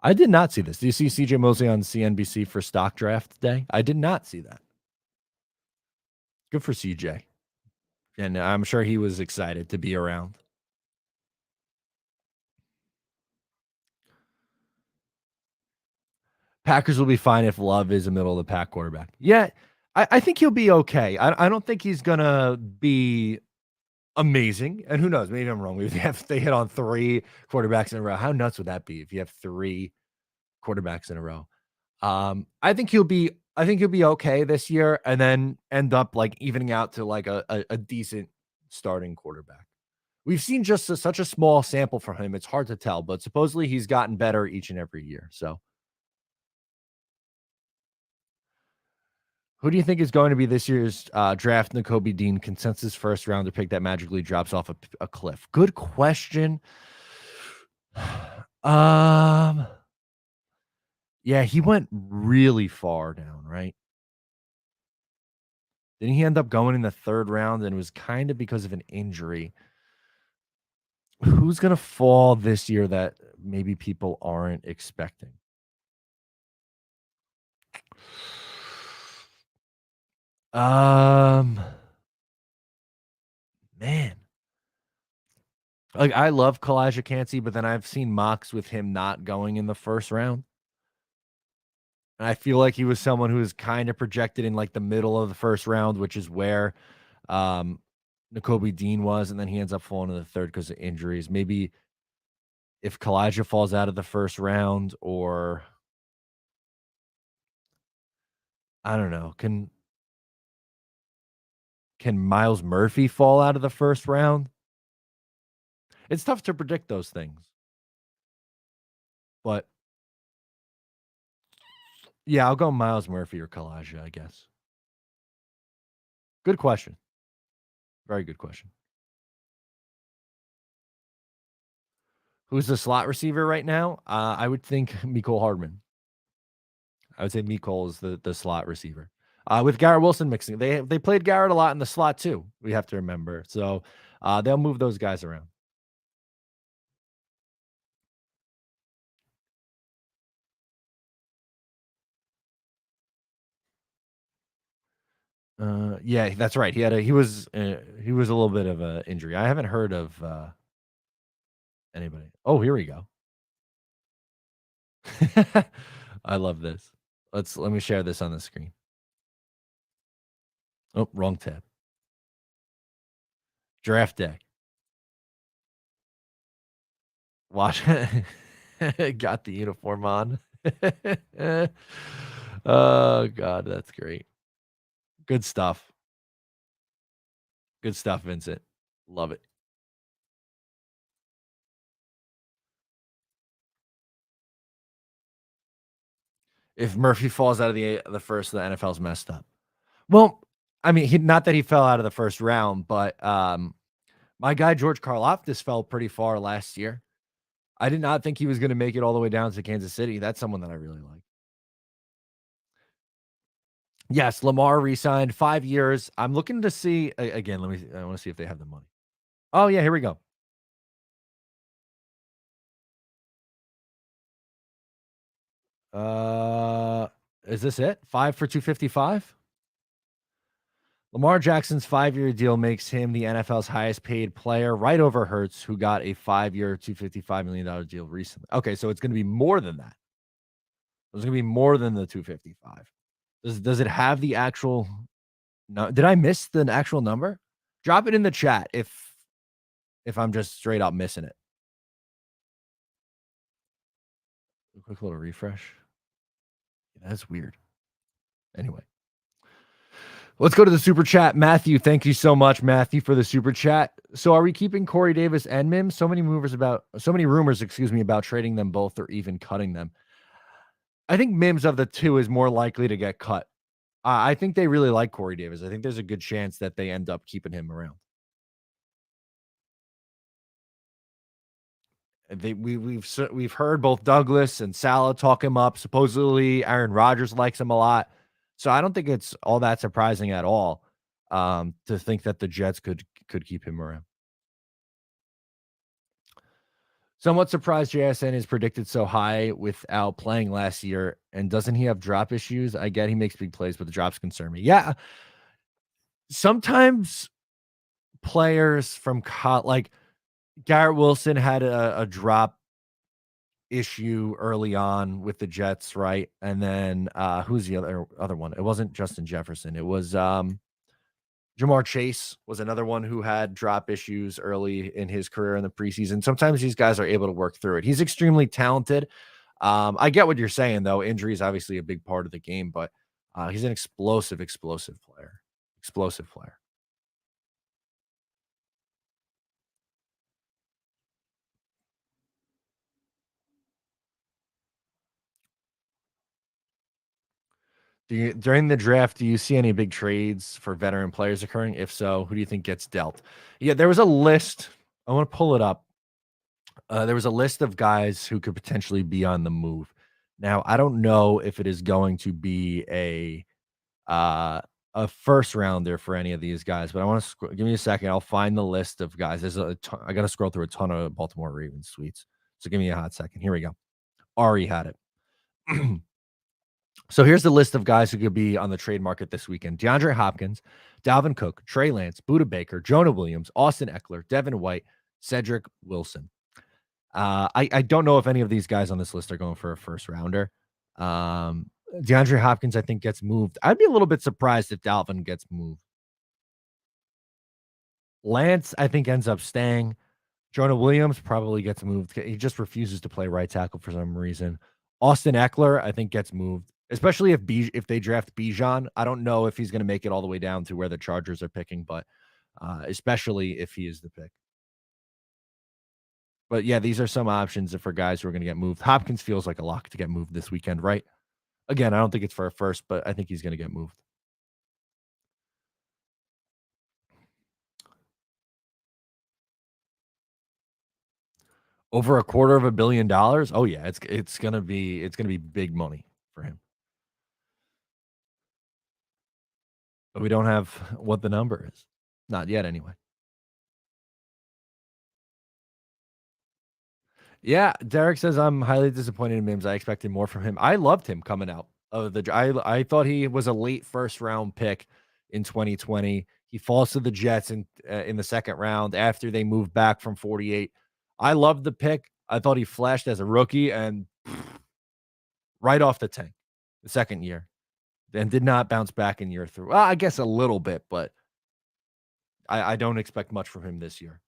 I did not see this. Do you see CJ Mosley on CNBC for stock draft day? I did not see that. Good for CJ. And I'm sure he was excited to be around. Packers will be fine if Love is a middle of the pack quarterback. Yeah, I think he'll be okay. I don't think he's gonna be amazing. And who knows? Maybe I'm wrong. Maybe they hit on 3 quarterbacks in a row. How nuts would that be if you have 3 quarterbacks in a row? I think he'll be okay this year and then end up like evening out to like a decent starting quarterback. We've seen just such a small sample from him. It's hard to tell, but supposedly he's gotten better each and every year. So who do you think is going to be this year's draft Nakobe Dean consensus first rounder pick that magically drops off a cliff? Good question. Um, yeah, he went really far down, right? Didn't he end up going in the 3rd round and it was kind of because of an injury? Who's gonna fall this year that maybe people aren't expecting? Um, man. Like, I love Kalijah Kancey, but then I've seen mocks with him not going in the 1st round. And I feel like he was someone who was kinda projected in, like, the middle of the 1st round, which is where, um, Nakobe Dean was, and then he ends up falling in the 3rd because of injuries. Maybe if Kalijah falls out of the 1st round or I don't know, can Miles Murphy fall out of the 1st round? It's tough to predict those things. But yeah, I'll go Miles Murphy or Kalijah, I guess. Good question. Very good question. Who's the slot receiver right now? I would think Mecole Hardman. I would say Mecole is the slot receiver. With Garrett Wilson mixing, they played Garrett a lot in the slot too. We have to remember. So they'll move those guys around. Yeah, that's right. He was a little bit of a injury. I haven't heard of anybody. Oh, here we go. I love this. Let me share this on the screen. Oh, wrong tab. Draft day. Watch got the uniform on. Oh god, that's great. Good stuff. Good stuff, Vincent. Love it. If Murphy falls out of the 1st, the NFL's messed up. Well, I mean, not that he fell out of the 1st round, but my guy George Karlaftis fell pretty far last year. I did not think he was gonna make it all the way down to Kansas City. That's someone that I really like. Yes, Lamar re-signed 5 years. I'm looking to see again, I wanna see if they have the money. Oh, yeah, here we go. Uh, is this it? 5 for 255? Lamar Jackson's 5-year deal makes him the NFL's highest paid player, right over Hurts, who got a 5-year, $255 million deal recently. Okay, so it's gonna be more than that. It's gonna be more than the 255. Does it have the actual no, did I miss the actual number? Drop it in the chat if I'm just straight up missing it. A quick little refresh. That's weird. Anyway, let's go to the super chat. Matthew, thank you so much, Matthew, for the super chat. So, are we keeping Corey Davis and Mims? So many rumors, excuse me, about trading them both or even cutting them. I think Mims of the two is more likely to get cut. I think they really like Corey Davis. I think there's a good chance that they end up keeping him around. We've heard both Douglas and Salah talk him up. Supposedly, Aaron Rodgers likes him a lot. So I don't think it's all that surprising at all to think that the Jets could keep him around. Somewhat surprised JSN is predicted so high without playing last year. And doesn't he have drop issues? I get he makes big plays, but the drops concern me. Yeah, sometimes players from like Garrett Wilson had a drop issue early on with the Jets, right? And then who's the other one? It wasn't Justin Jefferson. It was Jamar Chase was another one who had drop issues early in his career in the preseason. Sometimes these guys are able to work through it. He's extremely talented. I get what you're saying, though. Injury is obviously a big part of the game, but he's an explosive player. Explosive player. During the draft, do you see any big trades for veteran players occurring? If so, who do you think gets dealt? Yeah, there was a list. I want to pull it up. There was a list of guys who could potentially be on the move. Now, I don't know if it is going to be uh, a first rounder for any of these guys, but I want to give me a second. I'll find the list of guys. I got to scroll through a ton of Baltimore Ravens tweets, so give me a hot second. Here we go. Ari had it. So here's the list of guys who could be on the trade market this weekend: DeAndre Hopkins, Dalvin Cook, Trey Lance, Buda Baker, Jonah Williams, Austin Eckler, Devin White, Cedric Wilson. I don't know if any of these guys on this list are going for a first rounder. DeAndre Hopkins, I think, gets moved. I'd be a little bit surprised if Dalvin gets moved. Lance, I think, ends up staying. Jonah Williams probably gets moved. He just refuses to play right tackle for some reason. Austin Eckler, I think, gets moved, especially if they draft Bijan. I don't know if he's going to make it all the way down to where the Chargers are picking, but especially if he is the pick. But yeah, these are some options for guys who are going to get moved. Hopkins feels like a lock to get moved this weekend, right? Again, I don't think it's for a first, but I think he's going to get moved. Over $250 million. Oh yeah, it's gonna be big money for him. But we don't have what the number is. Not yet, anyway. Yeah, Derek says I'm highly disappointed in Mims. I expected more from him. I loved him coming out of the. I thought he was a late first round pick in 2020. He falls to the Jets in the second round after they moved back from 48. I loved the pick. I thought he flashed as a rookie and right off the tank the second year, and did not bounce back in year three. Well, I guess a little bit, but I don't expect much from him this year.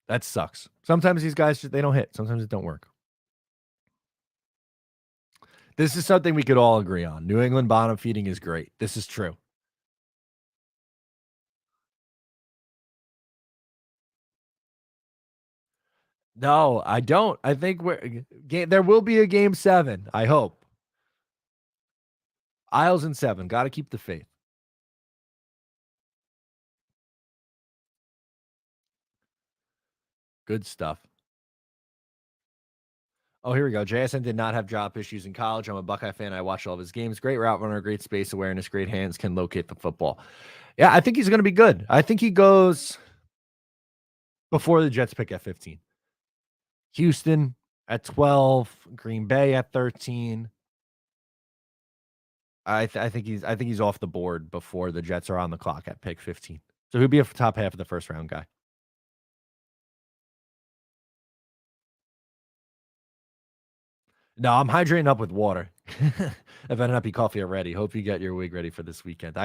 That sucks. Sometimes these guys they don't hit. Sometimes it don't work. This is something we could all agree on. New England bottom feeding is great. This is true. No, I don't. I think there will be a game 7. I hope. Isles and 7. Got to keep the faith. Good stuff. Oh, here we go. JSN did not have drop issues in college. I'm a Buckeye fan. I watched all of his games. Great route runner, great space awareness, great hands, can locate the football. Yeah, I think he's going to be good. I think he goes before the Jets pick at 15. Houston at 12, Green Bay at 13. I think he's off the board before the Jets are on the clock at pick 15. So he'll be a top half of the first round guy. No, I'm hydrating up with water. I've had an uppy coffee already. Hope you get your wig ready for this weekend.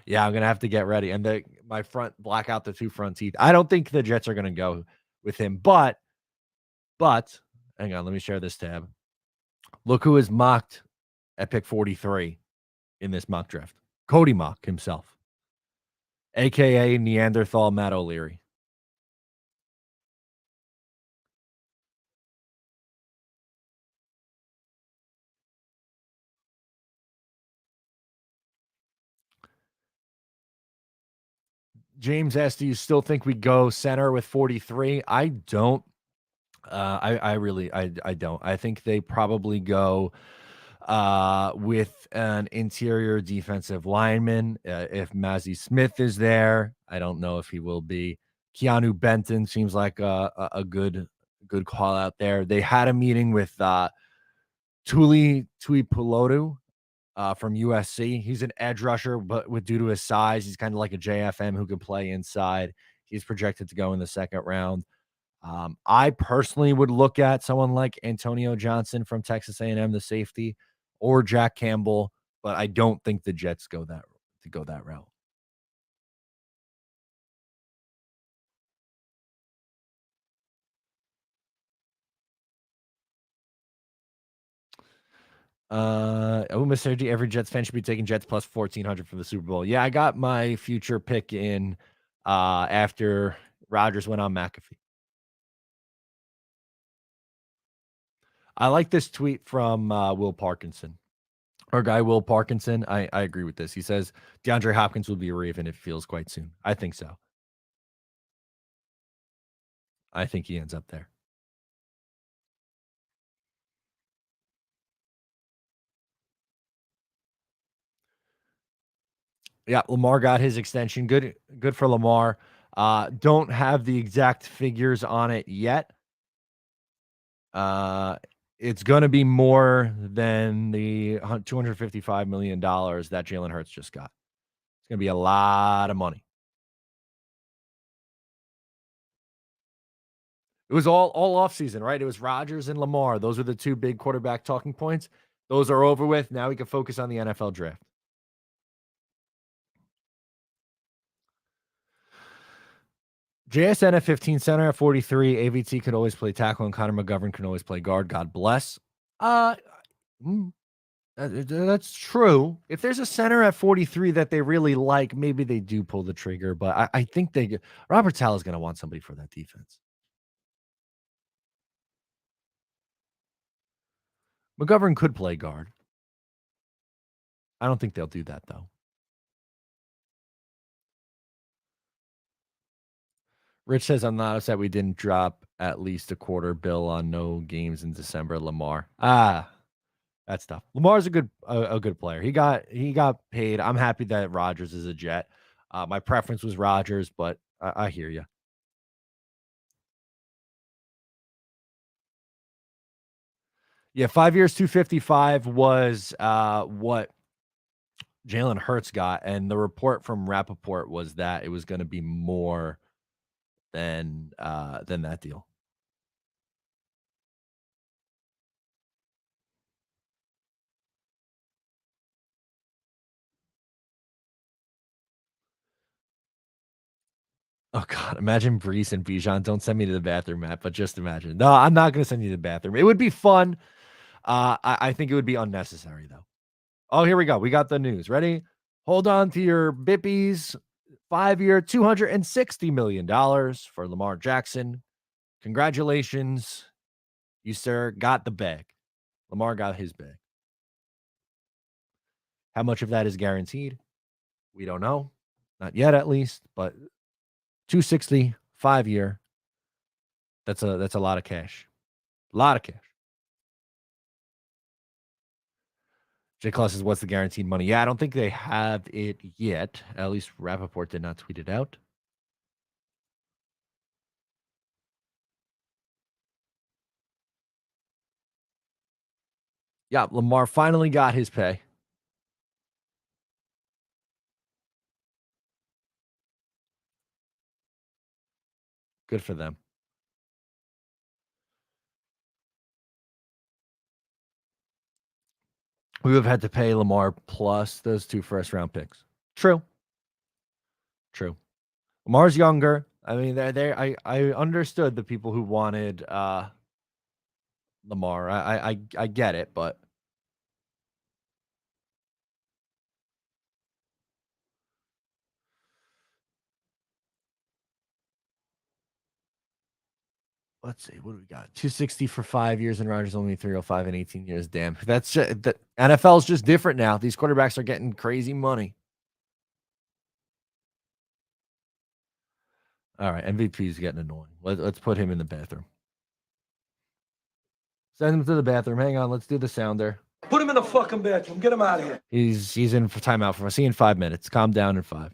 Yeah, I'm gonna have to get ready. And my front black out the 2 front teeth. I don't think the Jets are gonna go with him, but hang on, let me share this tab. Look who is mocked at pick 43 in this mock draft. Cody Mock himself, aka Neanderthal Matt O'Leary. James asked, "Do you still think we go center with 43?" I don't. I really I don't. I think they probably go with an interior defensive lineman if Mazzy Smith is there. I don't know if he will be. Keanu Benton seems like a good call out there. They had a meeting with Tuipulotu from USC. He's an edge rusher, but due to his size, he's kind of like a JFM who can play inside. He's projected to go in the second round. I personally would look at someone like Antonio Johnson from Texas A&M, the safety, or Jack Campbell, but I don't think the Jets go that route. Mr. G, every Jets fan should be taking Jets plus 1,400 for the Super Bowl. Yeah, I got my future pick in after Rodgers went on McAfee. I like this tweet from Will Parkinson. Our guy Will Parkinson. I agree with this. He says DeAndre Hopkins will be a Raven if it feels quite soon. I think so. I think he ends up there. Yeah, Lamar got his extension. Good for Lamar. Don't have the exact figures on it yet. It's going to be more than the $255 million that Jalen Hurts just got. It's going to be a lot of money. It was all offseason, right? It was Rodgers and Lamar. Those are the two big quarterback talking points. Those are over with. Now we can focus on the NFL draft. JSN at 15, center at 43. AVT could always play tackle, and Connor McGovern can always play guard. God bless. That's true. If there's a center at 43 that they really like, maybe they do pull the trigger. But I think Robert Saleh is going to want somebody for that defense. McGovern could play guard. I don't think they'll do that, though. Rich says, I'm not upset we didn't drop at least a quarter bill on no games in December, Lamar. That's tough. Lamar's a good player. He got paid. I'm happy that Rodgers is a Jet. My preference was Rodgers, but I hear you. Yeah, 5 years, 255 was what Jalen Hurts got, and the report from Rappaport was that it was going to be more than that deal. Oh God, imagine Brees and Bijan. Don't send me to the bathroom, Matt, but just imagine. No, I'm not going to send you to the bathroom. It would be fun. I think it would be unnecessary though. Oh, here we go. We got the news. Ready? Hold on to your bippies. 5-year, $260 million for Lamar Jackson. Congratulations. You, sir, got the bag. Lamar got his bag. How much of that is guaranteed? We don't know. Not yet, at least, but 260, 5-year. That's a lot of cash. A lot of cash. J. Claus says, what's the guaranteed money? Yeah, I don't think they have it yet. At least Rappaport did not tweet it out. Yeah, Lamar finally got his pay. Good for them. We would have had to pay Lamar plus those 2 first-round picks. True. Lamar's younger. I mean, I understood the people who wanted Lamar. I get it, but let's see. What do we got? 260 for 5 years, and Rodgers only 305 in 18 years. Damn, that's the NFL is just different now. These quarterbacks are getting crazy money. All right, MVP is getting annoying. Let's put him in the bathroom. Send him to the bathroom. Hang on, let's do the sounder. Put him in the fucking bathroom. Get him out of here. He's in for timeout for us. See you in 5 minutes. Calm down in 5.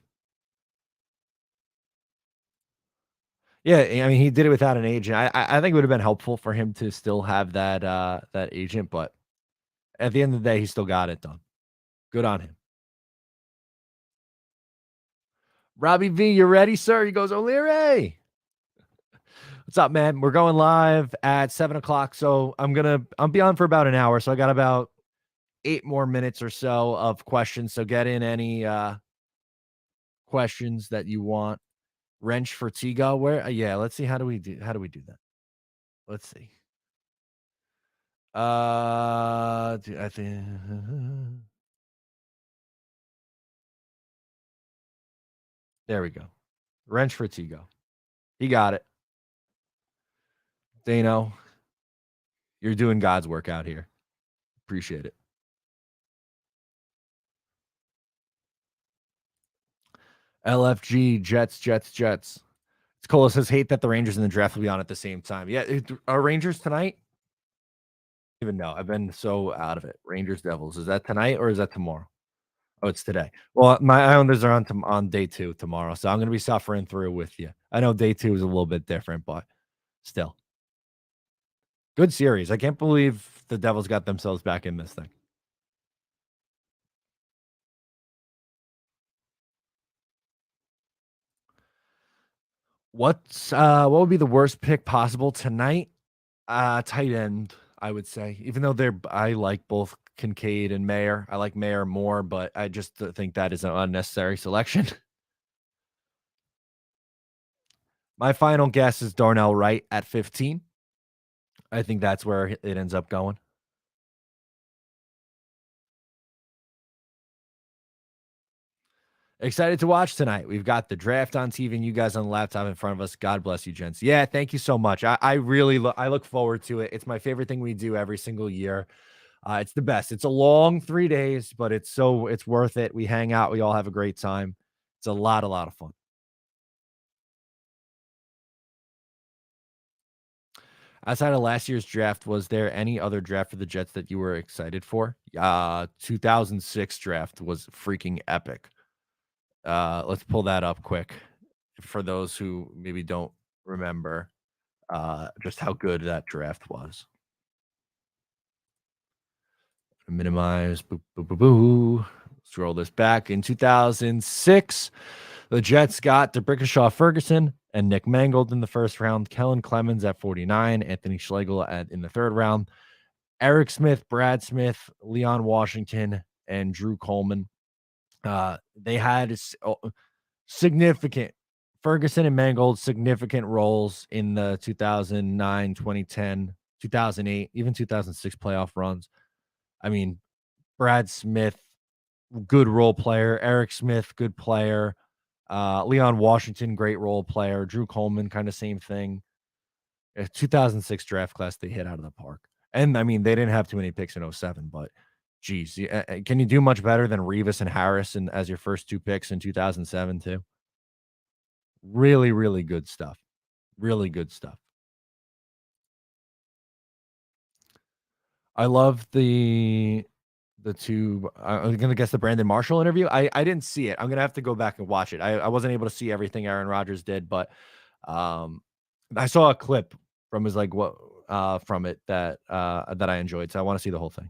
Yeah, I mean, he did it without an agent. I think it would have been helpful for him to still have that agent, but at the end of the day, he still got it done. Good on him. Robbie V, you ready, sir? He goes, O'Leary. What's up, man? We're going live at 7 o'clock. So I'll be on for about an hour. So I got about 8 more minutes or so of questions. So get in any questions that you want. Wrench for Tigo. Where yeah, let's see. How do we do that? Let's see. I think there we go. Wrench for Tigo. He got it. Dano, you're doing God's work out here. Appreciate it. LFG, Jets. Cole says, hate that the Rangers and the draft will be on at the same time. Yeah, are Rangers tonight? Even know. I've been so out of it. Rangers, Devils. Is that tonight or is that tomorrow? Oh, it's today. Well, my Islanders are on day 2 tomorrow, so I'm going to be suffering through with you. I know day 2 is a little bit different, but still. Good series. I can't believe the Devils got themselves back in this thing. What would be the worst pick possible tonight? Tight end, I would say. Even though I like both Kincaid and Mayer. I like Mayer more, but I just think that is an unnecessary selection. My final guess is Darnell Wright at 15. I think that's where it ends up going. Excited to watch tonight. We've got the draft on TV and you guys on the laptop in front of us. God bless you, gents. Yeah, thank you so much. I really I look forward to it. It's my favorite thing we do every single year. It's the best. It's a long 3 days, but it's worth it. We hang out. We all have a great time. It's a lot of fun. Outside of last year's draft, was there any other draft for the Jets that you were excited for? 2006 draft was freaking epic. Let's pull that up quick for those who maybe don't remember just how good that draft was. Minimize. Boo, boo, boo, boo. Scroll this back. In 2006, the Jets got DeBrickashaw Ferguson and Nick Mangold in the first round, Kellen Clemens at 49, Anthony Schlegel in the third round, Eric Smith, Brad Smith, Leon Washington, and Drew Coleman. They had significant Ferguson and Mangold significant roles in the 2009, 2010, 2008, even 2006 playoff runs. I mean, Brad Smith, good role player. Eric Smith, good player. Leon Washington, great role player. Drew Coleman, kind of same thing. 2006 draft class, they hit out of the park. And I mean, they didn't have too many picks in 07, but geez, can you do much better than Revis and Harris as your first 2 picks in 2007 too? Really, really good stuff. Really good stuff. I love the 2. I'm gonna guess the Brandon Marshall interview. I didn't see it. I'm gonna have to go back and watch it. I wasn't able to see everything Aaron Rodgers did, but I saw a clip from his from it that I enjoyed. So I want to see the whole thing.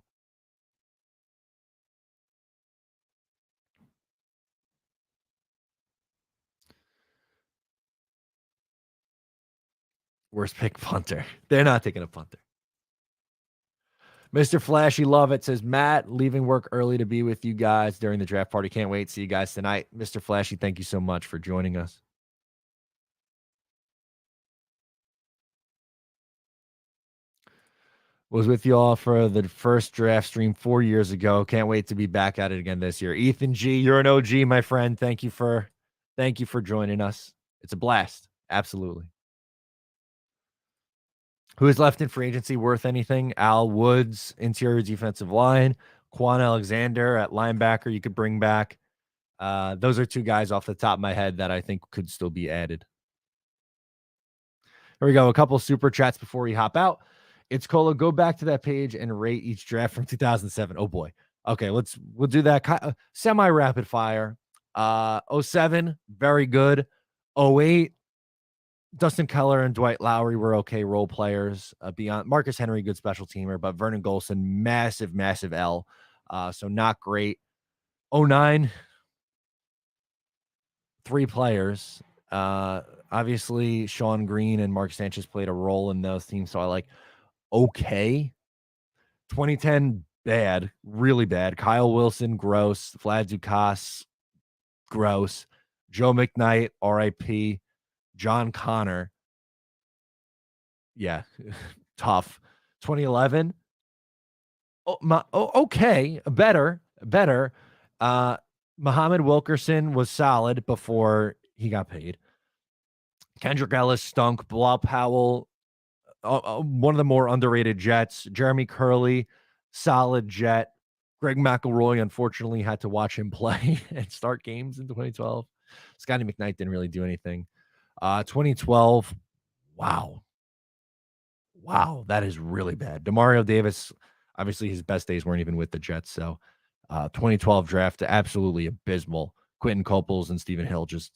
Worst pick punter. They're not taking a punter. Mr. Flashy Love It says, Matt, leaving work early to be with you guys during the draft party. Can't wait. See you guys tonight. Mr. Flashy, thank you so much for joining us. Was with you all for the first draft stream 4 years ago. Can't wait to be back at it again this year. Ethan G, you're an OG, my friend. Thank you for joining us. It's a blast. Absolutely. Who is left in free agency worth anything? Al Woods, interior defensive line. Quan Alexander at linebacker, you could bring back. Those are 2 guys off the top of my head that I think could still be added. Here we go. A couple super chats before we hop out. It's Cola. Go back to that page and rate each draft from 2007. Oh boy. Okay, we'll do that semi rapid fire. 07, very good. 08, Dustin Keller and Dwight Lowry were okay role players. Beyond Marcus Henry, good special teamer, but Vernon Golson, massive, massive L. So not great. 09, 3 players. Obviously, Sean Green and Mark Sanchez played a role in those teams. So I like okay. 2010, bad, really bad. Kyle Wilson, gross. Vlad Dukas, gross. Joe McKnight, RIP. John Connor, yeah, tough. 2011, okay, better. Uh, Muhammad Wilkerson was solid before he got paid. Kendrick Ellis stunk. Bilal Powell, one of the more underrated Jets. Jeremy Curley, solid Jet. Greg McElroy, unfortunately, had to watch him play and start games in 2012. Scotty McKnight didn't really do anything. 2012, wow, that is really bad. Demario Davis, obviously his best days weren't even with the Jets. So 2012 draft, absolutely abysmal. Quentin Coples and Stephen Hill, just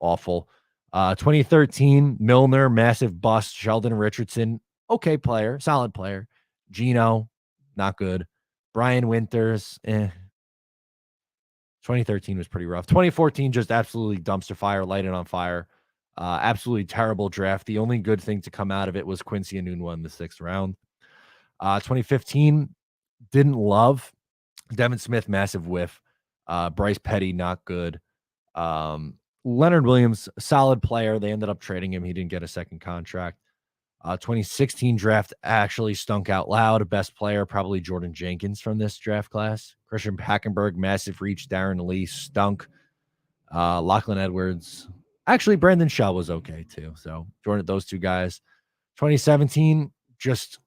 awful. 2013, Milner, massive bust. Sheldon Richardson, okay player, solid player. Gino, not good. Brian Winters, 2013 was pretty rough. 2014, just absolutely dumpster fire, light it on fire. Absolutely terrible draft. The only good thing to come out of it was Quincy Enunwa in the 6th round. 2015, didn't love. Devin Smith, massive whiff. Bryce Petty, not good. Leonard Williams, solid player. They ended up trading him. He didn't get a second contract. 2016 draft actually stunk out loud. Best player, probably Jordan Jenkins from this draft class. Christian Hackenberg, massive reach. Darren Lee, stunk. Lachlan Edwards. Actually, Brandon Shaw was okay too. So Jordan, those 2 guys. 2017, just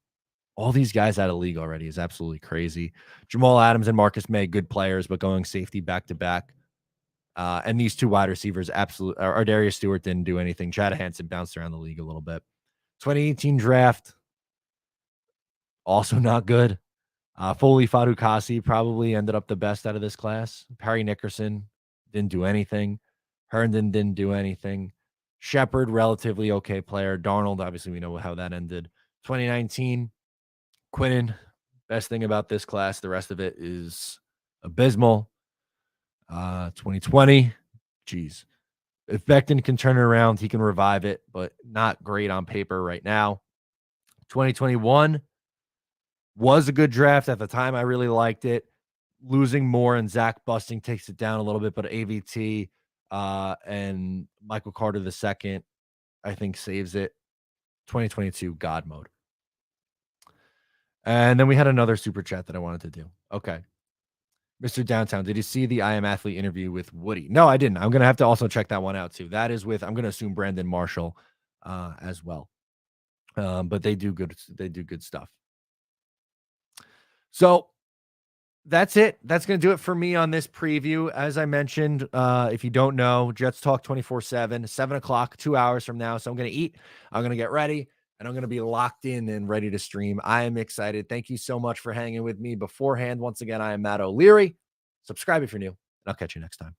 all these guys out of league already is absolutely crazy. Jamal Adams and Marcus May, good players, but going safety back to back. And these 2 wide receivers, absolutely. Or Darius Stewart didn't do anything. Chad Hansen bounced around the league a little bit. 2018 draft, also not good. Foley Fadukasi probably ended up the best out of this class. Perry Nickerson didn't do anything. Herndon didn't do anything. Shepard, relatively okay player. Darnold, obviously, we know how that ended. 2019, Quinnen, best thing about this class, the rest of it is abysmal. 2020, geez. If Becton can turn it around, he can revive it, but not great on paper right now. 2021 was a good draft. At the time, I really liked it. Losing Moore and Zach busting takes it down a little bit, but AVT and Michael Carter II, I think, saves it. 2022, God mode. And then we had another super chat that I wanted to do. Okay. Mr. Downtown, did you see the I Am Athlete interview with Woody? No, I didn't. I'm going to have to also check that one out too. That is with, I'm going to assume, Brandon Marshall as well. But they do good stuff. So that's it. That's going to do it for me on this preview. As I mentioned, if you don't know, Jets Talk 24/7, 7 o'clock, 2 hours from now. So I'm going to eat, I'm going to get ready, and I'm going to be locked in and ready to stream. I am excited. Thank you so much for hanging with me beforehand. Once again, I am Matt O'Leary. Subscribe if you're new, and I'll catch you next time.